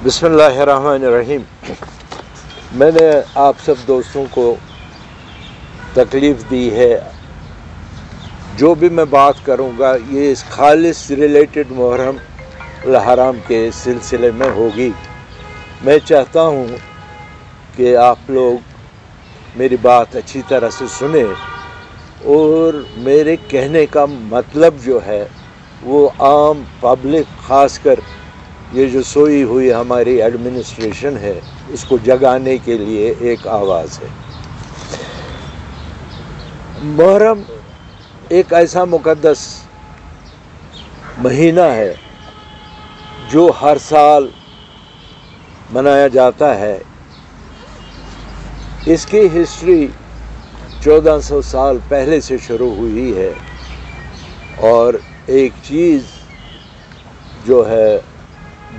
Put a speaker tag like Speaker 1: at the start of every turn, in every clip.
Speaker 1: بسم اللہ الرحمن الرحیم۔ میں نے آپ سب دوستوں کو تکلیف دی ہے، جو بھی میں بات کروں گا یہ اس خالص ریلیٹڈ محرم الحرام کے سلسلے میں ہوگی۔ میں چاہتا ہوں کہ آپ لوگ میری بات اچھی طرح سے سنیں اور میرے کہنے کا مطلب جو ہے وہ عام پبلک، خاص کر یہ جو سوئی ہوئی ہماری ایڈمنسٹریشن ہے، اس کو جگانے کے لیے ایک آواز ہے۔ محرم ایک ایسا مقدس مہینہ ہے جو ہر سال منایا جاتا ہے۔ اس کی ہسٹری 1400 سال پہلے سے شروع ہوئی ہے، اور ایک چیز جو ہے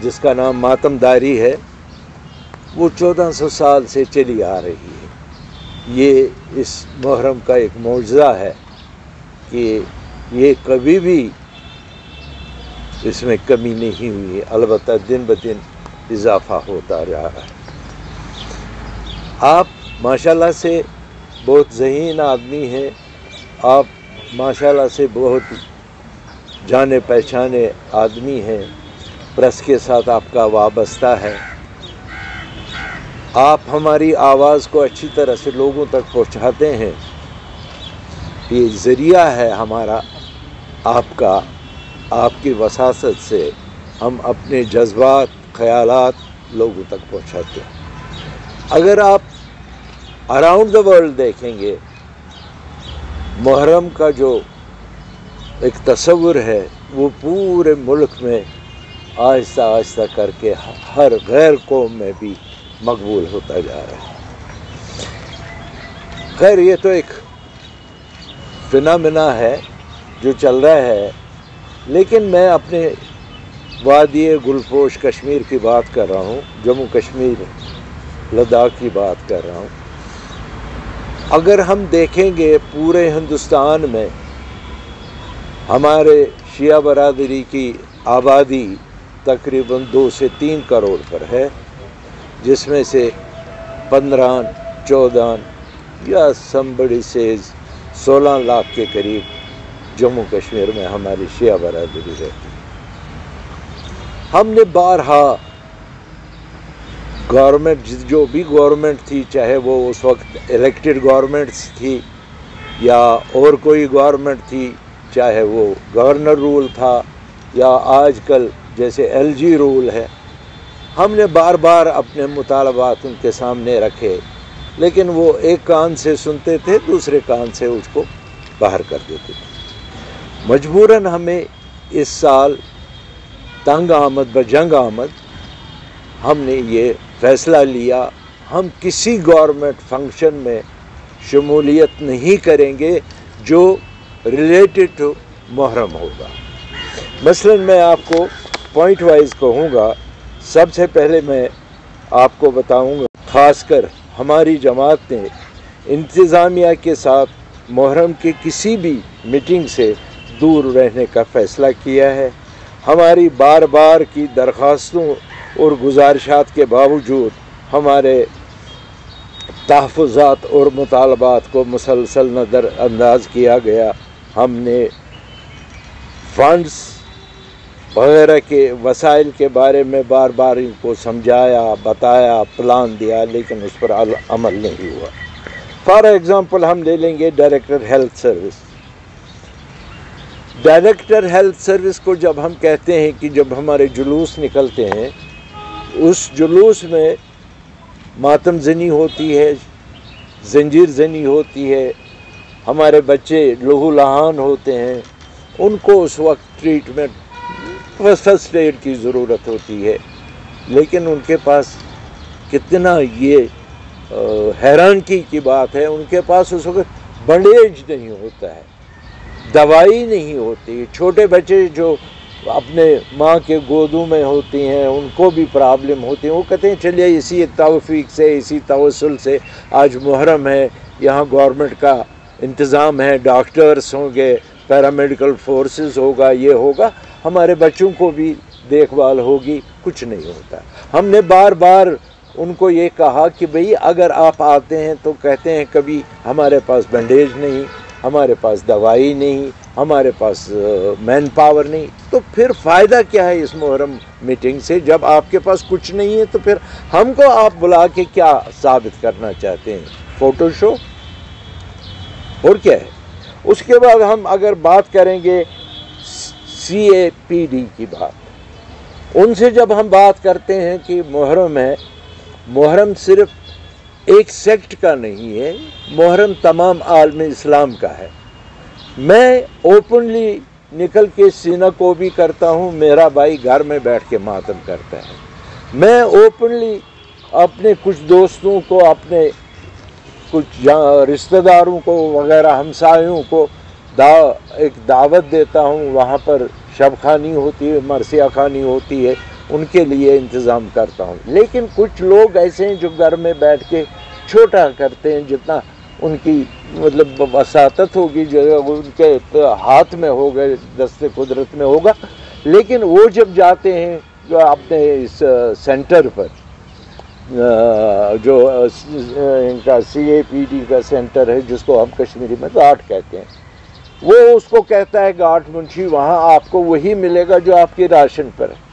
Speaker 1: جس کا نام ماتم داری ہے وہ 1400 سال سے چلی آ رہی ہے۔ یہ اس محرم کا ایک معجزہ ہے کہ یہ کبھی بھی اس میں کمی نہیں ہوئی، البتہ دن بدن اضافہ ہوتا جا رہا ہے۔ آپ ماشاءاللہ سے بہت ذہین آدمی ہیں، آپ ماشاءاللہ سے بہت جانے پہچانے آدمی ہیں، پریس کے ساتھ آپ کا وابستہ ہے، آپ ہماری آواز کو اچھی طرح سے لوگوں تک پہنچاتے ہیں۔ یہ ذریعہ ہے ہمارا، آپ کی وساطت سے ہم اپنے جذبات، خیالات لوگوں تک پہنچاتے ہیں۔ اگر آپ اراؤنڈ دا ورلڈ دیکھیں گے، محرم کا جو ایک تصور ہے وہ پورے ملک میں آہستہ آہستہ کر کے ہر غیر قوم میں بھی مقبول ہوتا جا رہا ہے۔ خیر، یہ تو ایک فنامنا ہے جو چل رہا ہے، لیکن میں اپنے وادی گلپوش کشمیر کی بات کر رہا ہوں، جموں کشمیر، لداخ کی بات کر رہا ہوں۔ اگر ہم دیکھیں گے پورے ہندوستان میں ہمارے شیعہ برادری کی آبادی تقریباً 2 سے 3 کروڑ پر ہے، جس میں سے 15، 14 یا somebody says 16 لاکھ کے قریب جموں کشمیر میں ہماری شیعہ برادری رہتی ہے۔ ہم نے بارہا گورنمنٹ، جو بھی گورنمنٹ تھی، چاہے وہ اس وقت الیکٹڈ گورنمنٹس تھی یا اور کوئی گورنمنٹ تھی، چاہے وہ گورنر رول تھا یا آج کل جیسے LG رول ہے، ہم نے بار بار اپنے مطالبات ان کے سامنے رکھے، لیکن وہ ایک کان سے سنتے تھے، دوسرے کان سے اس کو باہر کر دیتے تھے۔ مجبوراً ہمیں اس سال تنگ آمد بجنگ آمد ہم نے یہ فیصلہ لیا، ہم کسی گورنمنٹ فنکشن میں شمولیت نہیں کریں گے جو ریلیٹڈ ٹو محرم ہوگا۔ مثلاً میں آپ کو پوائنٹ وائز کہوں گا۔ سب سے پہلے میں آپ کو بتاؤں گا، خاص کر ہماری جماعت نے انتظامیہ کے ساتھ محرم کی کسی بھی میٹنگ سے دور رہنے کا فیصلہ کیا ہے۔ ہماری بار بار کی درخواستوں اور گزارشات کے باوجود ہمارے تحفظات اور مطالبات کو مسلسل نظر انداز کیا گیا۔ ہم نے فنڈز وغیرہ کے وسائل کے بارے میں بار بار ان کو سمجھایا، بتایا، پلان دیا، لیکن اس پر عمل نہیں ہوا۔ فار ایگزامپل ہم لے لیں گے director health service. Director health service کو جب ہم کہتے ہیں کہ جب ہمارے جلوس نکلتے ہیں، اس جلوس میں ماتم زنی ہوتی ہے، زنجیر زنی ہوتی ہے، ہمارے بچے لہو لہان ہوتے ہیں، ان کو اس وقت ٹریٹمنٹ فرسٹ ایڈ کی ضرورت ہوتی ہے، لیکن ان کے پاس کتنا یہ حیرانگی کی بات ہے، ان کے پاس اس وقت بنڈیج نہیں ہوتا ہے، دوائی نہیں ہوتی۔ چھوٹے بچے جو اپنے ماں کے گودوں میں ہوتی ہیں ان کو بھی پرابلم ہوتی ہیں، وہ کہتے ہیں چلیے اسی توفیق سے، اسی توسل سے آج محرم ہے، یہاں گورنمنٹ کا انتظام ہے، ڈاکٹرز ہوں گے، پیرامیڈیکل فورسز ہوگا، یہ ہوگا، ہمارے بچوں کو بھی دیکھ بھال ہوگی، کچھ نہیں ہوتا۔ ہم نے بار بار ان کو یہ کہا کہ بھئی اگر آپ آتے ہیں تو کہتے ہیں کبھی ہمارے پاس بینڈیج نہیں، ہمارے پاس دوائی نہیں، ہمارے پاس مین پاور نہیں، تو پھر فائدہ کیا ہے اس محرم میٹنگ سے؟ جب آپ کے پاس کچھ نہیں ہے تو پھر ہم کو آپ بلا کے کیا ثابت کرنا چاہتے ہیں؟ فوٹو شو اور کیا ہے؟ اس کے بعد ہم اگر بات کریں گے CAPD کی بات، ان سے جب ہم بات کرتے ہیں کہ محرم ہے، محرم صرف ایک سیکٹ کا نہیں ہے، محرم تمام عالم اسلام کا ہے۔ میں اوپنلی نکل کے سینہ کو بھی کرتا ہوں، میرا بھائی گھر میں بیٹھ کے ماتم کرتا ہے۔ میں اوپنلی اپنے کچھ دوستوں کو، اپنے کچھ رشتہ داروں کو وغیرہ ہمسایوں کو ایک دعوت دیتا ہوں، وہاں پر شب خوانی ہوتی ہے، مرثیہ خوانی ہوتی ہے، ان کے لیے انتظام کرتا ہوں۔ لیکن کچھ لوگ ایسے ہیں جو گھر میں بیٹھ کے چھوٹا کرتے ہیں، جتنا ان کی مطلب وساطت ہوگی، جو ان کے ہاتھ میں ہوگا، دست قدرت میں ہوگا۔ لیکن وہ جب جاتے ہیں جو اپنے اس سینٹر پر، جو ان کا CAPD کا سینٹر ہے، جس کو ہم کشمیری میں گاٹ کہتے ہیں، وہ اس کو کہتا ہے گاٹ منشی، وہاں آپ کو وہی ملے گا جو آپ کی راشن پر ہے۔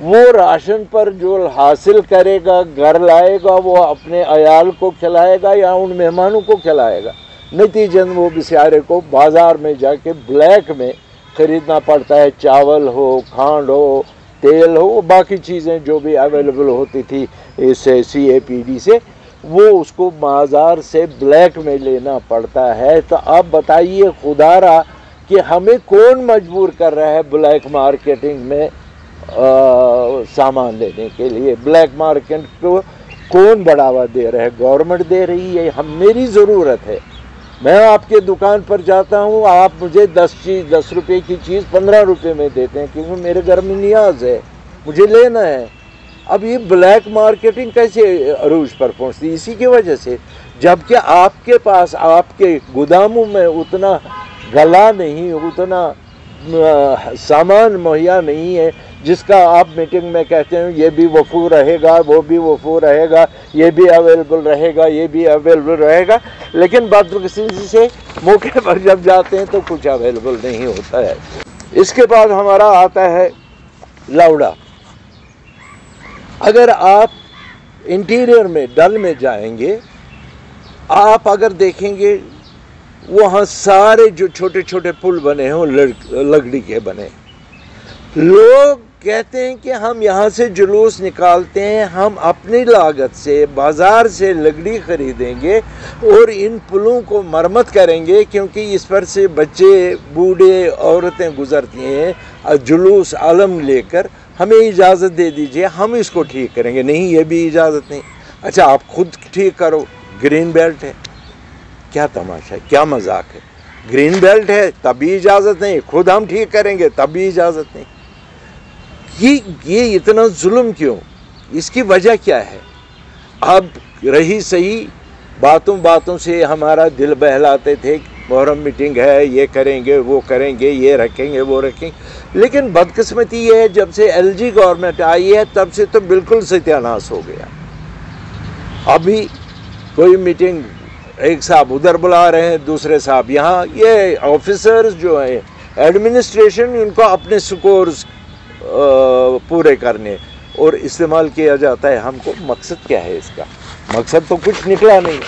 Speaker 1: وہ راشن پر جو حاصل کرے گا، گھر لائے گا، وہ اپنے عیال کو کھلائے گا یا ان مہمانوں کو کھلائے گا۔ نتیجن وہ بیچارے کو بازار میں جا کے بلیک میں خریدنا پڑتا ہے، چاول ہو، کھانڈ ہو، تیل ہو، باقی چیزیں جو بھی اویلیبل ہوتی تھی اس CAPD سے، وہ اس کو بازار سے بلیک میں لینا پڑتا ہے۔ تو آپ بتائیے خدا را کہ ہمیں کون مجبور کر رہا ہے بلیک مارکیٹنگ میں سامان لینے کے لیے؟ بلیک مارکیٹ کو کون بڑھاوا دے رہا ہے؟ گورنمنٹ دے رہی ہے۔ میری ضرورت ہے، میں آپ کے دکان پر جاتا ہوں، آپ مجھے 10 روپے کی چیز 15 روپے میں دیتے ہیں، کیونکہ میرے گھر میں نیاز ہے، مجھے لینا ہے۔ اب یہ بلیک مارکیٹنگ کیسے عروج پر پہنچتی؟ اسی کی وجہ سے، جبکہ آپ کے پاس، آپ کے گوداموں میں اتنا گلا نہیں، اتنا سامان مہیا نہیں ہے جس کا آپ میٹنگ میں کہتے ہیں یہ بھی وفور رہے گا، وہ بھی وفور رہے گا، یہ بھی اویلیبل رہے گا، یہ بھی اویلیبل رہے گا۔ لیکن بدقسمتی سے موقع پر جب جاتے ہیں تو کچھ اویلیبل نہیں ہوتا ہے۔ اس کے بعد ہمارا آتا ہے لوڑا۔ اگر آپ انٹیریئر میں ڈل میں جائیں گے، آپ اگر دیکھیں گے وہاں سارے جو چھوٹے چھوٹے پل بنے ہیں لکڑی کے بنے۔ لوگ کہتے ہیں کہ ہم یہاں سے جلوس نکالتے ہیں، ہم اپنی لاگت سے بازار سے لکڑی خریدیں گے اور ان پلوں کو مرمت کریں گے، کیونکہ اس پر سے بچے، بوڑھے، عورتیں گزرتی ہیں، جلوس علم لے کر، ہمیں اجازت دے دیجئے، ہم اس کو ٹھیک کریں گے۔ نہیں، یہ بھی اجازت نہیں۔ اچھا آپ خود ٹھیک کرو، گرین بیلٹ ہے، کیا تماشا ہے، کیا مذاق ہے؟ گرین بیلٹ ہے تب بھی اجازت نہیں، خود ہم ٹھیک کریں گے تب بھی اجازت نہیں۔ یہ اتنا ظلم کیوں؟ اس کی وجہ کیا ہے؟ اب رہی صحیح باتوں سے ہمارا دل بہلاتے تھے، محرم میٹنگ ہے، یہ کریں گے، وہ کریں گے، یہ رکھیں گے، وہ رکھیں گے۔ لیکن بدقسمتی یہ ہے جب سے LG گورنمنٹ آئی ہے تب سے تو بالکل ستیہ ناش ہو گیا۔ ابھی کوئی میٹنگ ایک صاحب ادھر بلا رہے ہیں، دوسرے صاحب یہاں، یہ آفیسرز جو ہیں ایڈمنسٹریشن، ان کو اپنے سکورز پورے کرنے اور استعمال کیا جاتا ہے۔ ہم کو مقصد کیا ہے اس کا؟ مقصد تو کچھ نکلا نہیں۔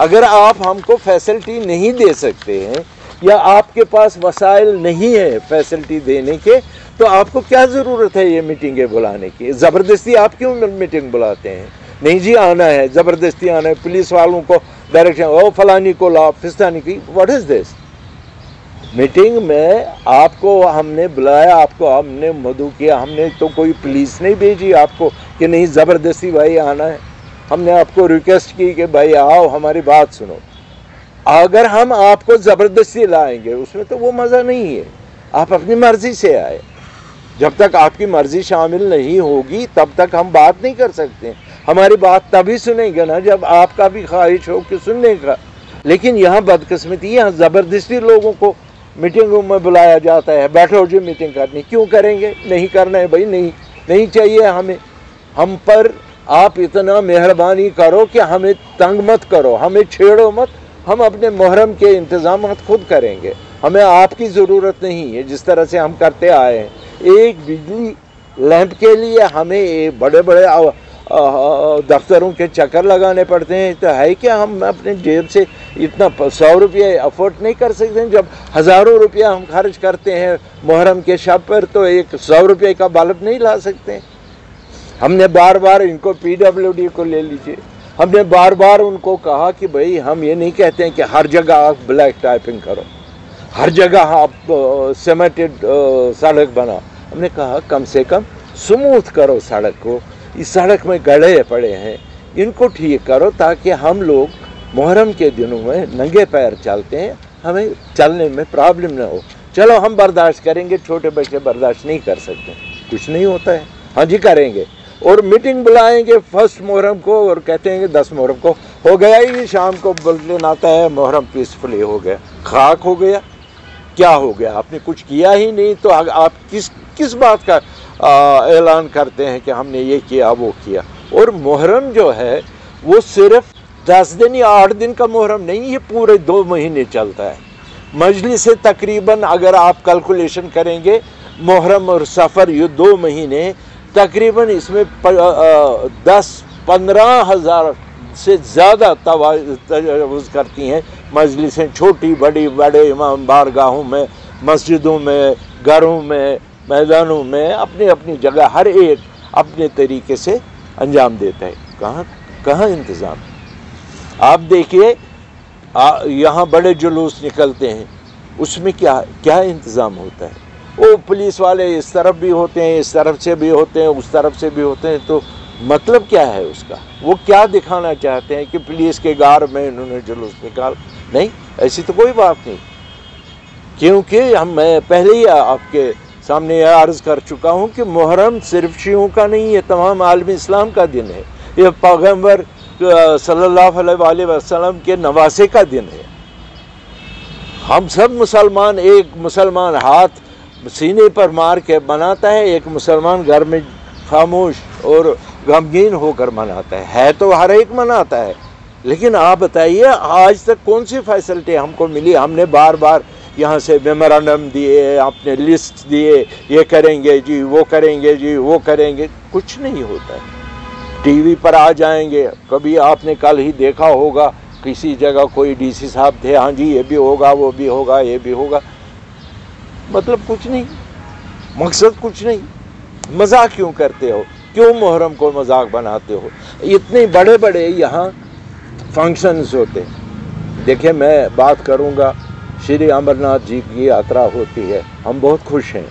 Speaker 1: اگر آپ ہم کو فیسلٹی نہیں دے سکتے ہیں یا آپ کے پاس وسائل نہیں ہے فیسلٹی دینے کے، تو آپ کو کیا ضرورت ہے یہ میٹنگیں بلانے کی؟ زبردستی آپ کیوں میٹنگ بلاتے ہیں؟ نہیں جی آنا ہے، زبردستی آنا ہے، پولیس والوں کو ڈائریکشن، او فلانی کو لا، فستانی کی، واٹ از دس؟ میٹنگ میں آپ کو ہم نے بلایا، آپ کو ہم نے مدعو کیا، ہم نے تو کوئی پولیس نہیں بھیجی آپ کو کہ نہیں زبردستی بھائی آنا ہے۔ ہم نے آپ کو ریکویسٹ کی کہ بھائی آؤ، ہماری بات سنو۔ اگر ہم آپ کو زبردستی لائیں گے اس میں تو وہ مزہ نہیں ہے۔ آپ اپنی مرضی سے آئے، جب تک آپ کی مرضی شامل نہیں ہوگی تب تک ہم بات نہیں کر سکتے۔ ہماری بات تبھی سنیں گے نا جب آپ کا بھی خواہش ہو کہ سننے کا۔ لیکن یہاں بدقسمتی، یہاں زبردستی لوگوں کو میٹنگوں میں بلایا جاتا ہے، بیٹھو جی میٹنگ کرنی، کیوں کریں گے؟ نہیں کرنا ہے بھائی، نہیں چاہیے ہمیں، ہم پر آپ اتنا مہربانی کرو کہ ہمیں تنگ مت کرو، ہمیں چھیڑو مت، ہم اپنے محرم کے انتظامات خود کریں گے، ہمیں آپ کی ضرورت نہیں ہے جس طرح سے ہم کرتے آئے ہیں۔ ایک بجلی لیمپ کے لیے ہمیں بڑے بڑے دفتروں کے چکر لگانے پڑتے ہیں، تو ہے کہ ہم اپنے جیب سے اتنا 100 روپیہ افورڈ نہیں کر سکتے؟ جب ہزاروں روپیہ ہم خرچ کرتے ہیں محرم کے شب پر، تو ایک 100 روپے کا بلب نہیں لا سکتے؟ ہم نے بار بار ان کو PWD کو لے لیجئے، ہم نے بار بار ان کو کہا کہ بھئی ہم یہ نہیں کہتے ہیں کہ ہر جگہ آپ بلیک ٹائپنگ کرو، ہر جگہ آپ سیمیٹڈ سڑک بناؤ، ہم نے کہا کم سے کم سموتھ کرو سڑک کو، اس سڑک میں گڑھے پڑے ہیں ان کو ٹھیک کرو، تاکہ ہم لوگ محرم کے دنوں میں ننگے پیر چلتے ہیں، ہمیں چلنے میں پرابلم نہ ہو۔ چلو ہم برداشت کریں گے، چھوٹے بچے برداشت نہیں کر سکتے، کچھ نہیں ہوتا ہے، ہاں جی کریں گے، اور میٹنگ بلائیں گے 1 محرم کو اور کہتے ہیں کہ 10 محرم کو ہو گیا ہی، شام کو بلٹن آتا ہے محرم پیسفلی ہو گیا، خاک ہو گیا، کیا ہو گیا؟ آپ نے کچھ کیا ہی نہیں، تو آپ کس بات کا اعلان کرتے ہیں کہ ہم نے یہ کیا وہ کیا؟ اور محرم جو ہے وہ صرف 10 دن یا 8 دن کا محرم نہیں، یہ پورے 2 مہینے چلتا ہے۔ مجلس سے تقریباً اگر آپ کیلکولیشن کریں گے محرم اور سفر یہ 2 مہینے تقریباً اس میں 10-15 ہزار سے زیادہ تجاوز کرتی ہیں مجلسیں، چھوٹی بڑی، بڑے امام بارگاہوں میں، مسجدوں میں، گھروں میں، میدانوں میں، اپنی اپنی جگہ ہر ایک اپنے طریقے سے انجام دیتا ہے۔ کہاں انتظام؟ آپ دیکھیے یہاں بڑے جلوس نکلتے ہیں، اس میں کیا انتظام ہوتا ہے؟ وہ پولیس والے اس طرف بھی ہوتے ہیں، اس طرف سے بھی ہوتے ہیں، اس طرف سے بھی ہوتے ہیں، تو مطلب کیا ہے اس کا؟ وہ کیا دکھانا چاہتے ہیں کہ پولیس کے گار میں انہوں نے جلوس نکال؟ نہیں، ایسی تو کوئی بات نہیں، کیونکہ میں پہلے ہی آپ کے سامنے یہ عرض کر چکا ہوں کہ محرم صرف شیعوں کا نہیں، یہ تمام عالم اسلام کا دن ہے، یہ پیغمبر صلی اللہ علیہ وآلہ وسلم کے نواسے کا دن ہے۔ ہم سب مسلمان، ایک مسلمان ہاتھ سینے پر مار کے مناتا ہے، ایک مسلمان گھر میں خاموش اور غمگین ہو کر مناتا ہے تو ہر ایک مناتا ہے، لیکن آپ بتائیے آج تک کون سی فیسلٹی ہم کو ملی؟ ہم نے بار بار یہاں سے میمورنڈم دیے، اپنے لسٹ دیے، یہ کریں گے جی، وہ کریں گے جی، وہ کریں گے، کچھ نہیں ہوتا ہے۔ ٹی وی پر آ جائیں گے، کبھی آپ نے کل ہی دیکھا ہوگا کسی جگہ کوئی DC صاحب تھے، ہاں جی یہ بھی ہوگا، وہ بھی ہوگا، یہ بھی ہوگا، مطلب کچھ نہیں، مقصد کچھ نہیں۔ مذاق کیوں کرتے ہو؟ کیوں محرم کو مذاق بناتے ہو؟ اتنے بڑے بڑے یہاں فنکشنز ہوتے ہیں۔ دیکھیں میں بات کروں گا، شری امرناتھ جی کی یاترا ہوتی ہے، ہم بہت خوش ہیں،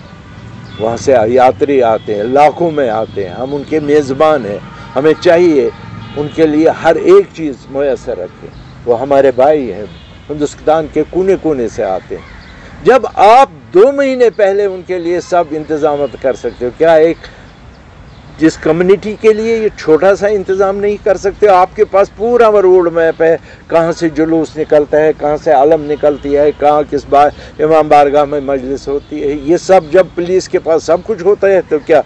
Speaker 1: وہاں سے یاتری آتے ہیں، لاکھوں میں آتے ہیں، ہم ان کے میزبان ہیں، ہمیں چاہیے ان کے لیے ہر ایک چیز میسر رکھیں، وہ ہمارے بھائی ہیں، ہندوستان کے کونے کونے سے آتے ہیں۔ جب آپ 2 مہینے پہلے ان کے لیے سب انتظامات کر سکتے ہو، کیا ایک جس کمیونٹی کے لیے یہ چھوٹا سا انتظام نہیں کر سکتے؟ آپ کے پاس پورا روڈ میپ ہے، کہاں سے جلوس نکلتا ہے، کہاں سے علم نکلتی ہے، کہاں کس بار امام بارگاہ میں مجلس ہوتی ہے، یہ سب جب پولیس کے پاس سب کچھ ہوتا ہے تو کیا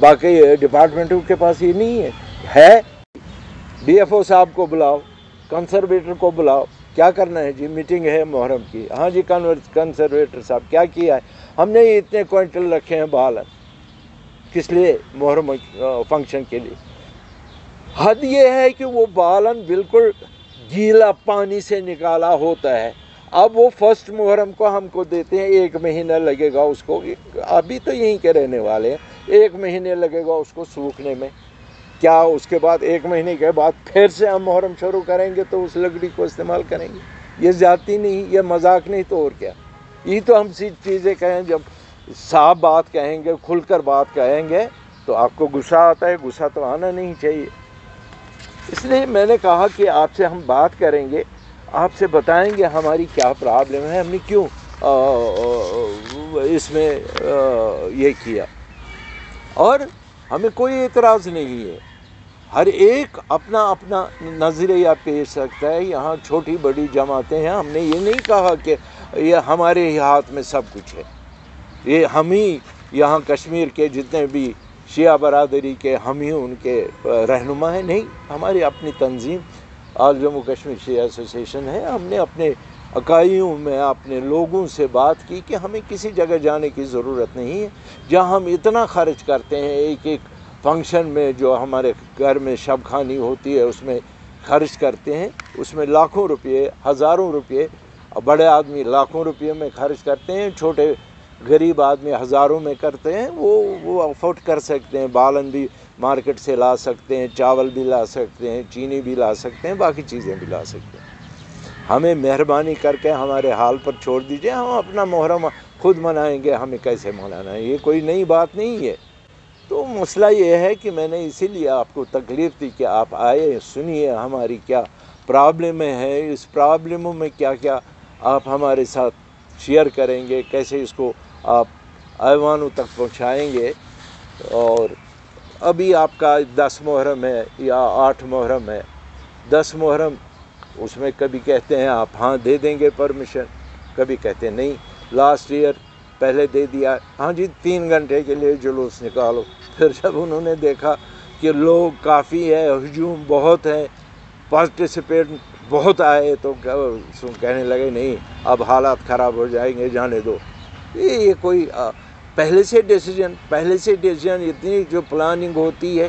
Speaker 1: باقی ڈپارٹمنٹوں کے پاس یہ نہیں ہے؟ DFO صاحب کو بلاؤ، کنسرویٹر کو بلاؤ، کیا کرنا ہے جی؟ میٹنگ ہے محرم کی، ہاں جی کنسرویٹر صاحب کیا کیا ہے؟ ہم نے اتنے کوئنٹل رکھے ہیں بالن، کس لیے؟ محرم فنکشن کے لیے۔ حد یہ ہے کہ وہ بالن بالکل گیلا پانی سے نکالا ہوتا ہے، اب وہ 1 محرم کو ہم کو دیتے ہیں، 1 مہینہ لگے گا اس کو، ابھی تو یہیں کے رہنے والے ہیں، 1 مہینے لگے گا اس کو سوکھنے میں، کیا اس کے بعد 1 مہینے کے بعد پھر سے ہم محرم شروع کریں گے تو اس لکڑی کو استعمال کریں گے؟ یہ زیادتی نہیں، یہ مذاق نہیں تو اور کیا؟ یہ تو ہم چیزیں کہیں، جب صاف بات کہیں گے، کھل کر بات کہیں گے تو آپ کو غصہ آتا ہے، غصہ تو آنا نہیں چاہیے۔ اس لیے میں نے کہا کہ آپ سے ہم بات کریں گے، آپ سے بتائیں گے ہماری کیا پرابلم ہے، ہم نے کیوں اس میں یہ کیا، اور ہمیں کوئی اعتراض نہیں ہے، ہر ایک اپنا اپنا نظریہ پیش رکھتا ہے۔ یہاں چھوٹی بڑی جماعتیں ہیں، ہم نے یہ نہیں کہا کہ یہ ہمارے ہی ہاتھ میں سب کچھ ہے. یہ ہم ہی یہاں کشمیر کے جتنے بھی شیعہ برادری کے ہم ہی ان کے رہنما ہیں. نہیں، ہماری اپنی تنظیم آل جموں کشمیر شیعہ ایسوسیشن ہے. ہم نے اپنے اکائیوں میں اپنے لوگوں سے بات کی کہ ہمیں کسی جگہ جانے کی ضرورت نہیں ہے. جہاں ہم اتنا خرچ کرتے ہیں ایک ایک فنکشن میں، جو ہمارے گھر میں شب خانی ہوتی ہے اس میں خرچ کرتے ہیں، اس میں لاکھوں روپئے، ہزاروں روپئے، بڑے آدمی لاکھوں روپئے میں خرچ کرتے ہیں، چھوٹے غریب آدمی ہزاروں میں کرتے ہیں. وہ افورڈ کر سکتے ہیں. بالن بھی مارکیٹ سے لا سکتے ہیں، چاول بھی لا سکتے ہیں، چینی بھی لا سکتے ہیں، باقی چیزیں بھی لا سکتے ہیں. ہمیں مہربانی کر کے ہمارے حال پر چھوڑ دیجئے. ہم اپنا محرم خود منائیں گے. ہمیں کیسے منانا ہے؟ یہ کوئی نئی بات نہیں ہے. تو مسئلہ یہ ہے کہ میں نے اسی لیے آپ کو تکلیف دی کہ آپ آئے، سنیے ہماری کیا پرابلمیں ہیں، اس پرابلموں میں کیا کیا آپ ہمارے ساتھ شیئر کریں گے، کیسے اس کو آپ ایوانوں تک پہنچائیں گے. اور ابھی آپ کا 10 محرم ہے یا 8 محرم ہے. 10 محرم اس میں کبھی کہتے ہیں آپ ہاں دے دیں گے پرمیشن، کبھی کہتے ہیں نہیں. لاسٹ ایئر پہلے دے دیا، ہاں جی 3 گھنٹے کے لیے جلوس نکالو. پھر جب انہوں نے دیکھا کہ لوگ کافی ہے، ہجوم بہت ہے، پارٹیسپیٹ بہت آئے، تو کہنے لگے نہیں اب حالات خراب ہو جائیں گے، جانے دو. یہ کوئی پہلے سے ڈیسیجن اتنی جو پلاننگ ہوتی ہے